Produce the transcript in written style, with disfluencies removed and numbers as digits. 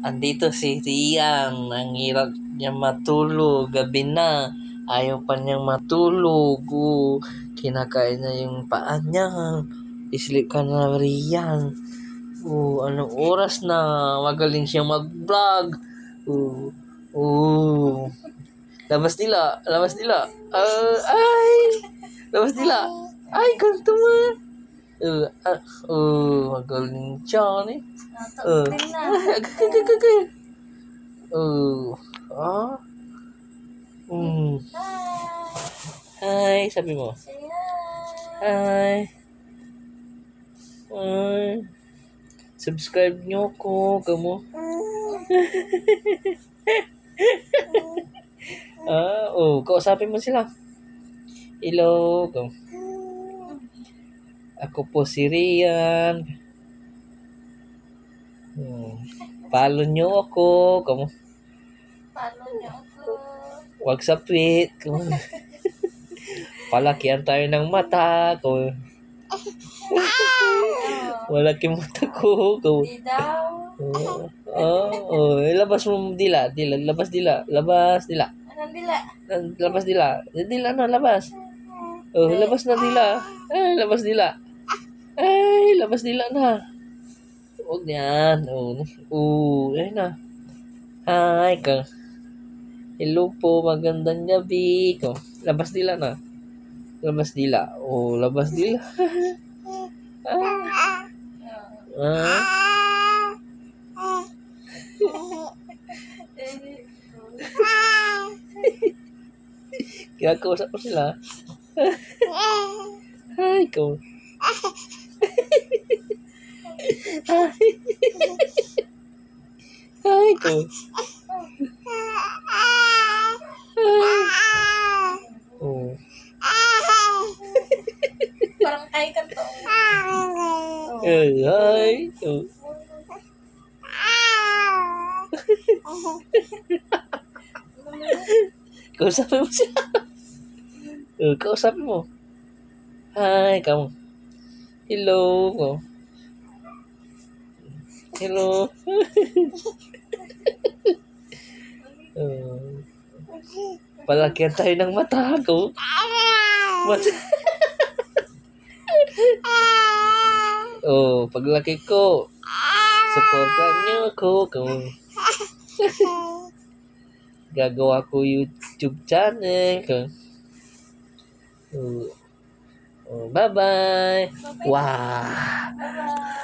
Andito si Rian. Ang hirap niya matulog. Gabi na. Ayaw pa niyang matulog. Kinakain na yung paa niya. Sleep ka na, Rian. Anong oras na? Magaling siya mag-vlog. Labas nila. Labas nila. Ay! Labas nila. Ay, ganito mo. Magaling siya, eh. Hi, sabi mo. Hi. Hi. Subscribe nyo ko, kamo. Kausapin mo sila. Hello, kamo. Ako po si Rian. Follow nyo ako, kamo. Follow niyo ako. Wag sa tweet, kamo. Palakihan tayo ng mata, kamo. Malaki mata ko, kamo. Di daw. Labas mo dila, labas dila. Anong dila? Labas dila. Dila na, labas. Labas na dila. Ay, labas dila. Ay, labas dila na. Huwag yan. Ayun na. Hi, ka. Hello po, magandang gabi. Labas dila na. Labas dila. Labas dila. Kinakausap ko sila. Hi, ko. Hi, ko. Parang ay ka to. Hi, ko. Kausapin mo siya. Kausapin mo. Hi, kamu. Hello, ko. Hello. Palakihan tayo ng mata ko. Paglaki ko, supportan niyo ako. Gagawa ko YouTube channel. Bye-bye. Wow. Bye-bye.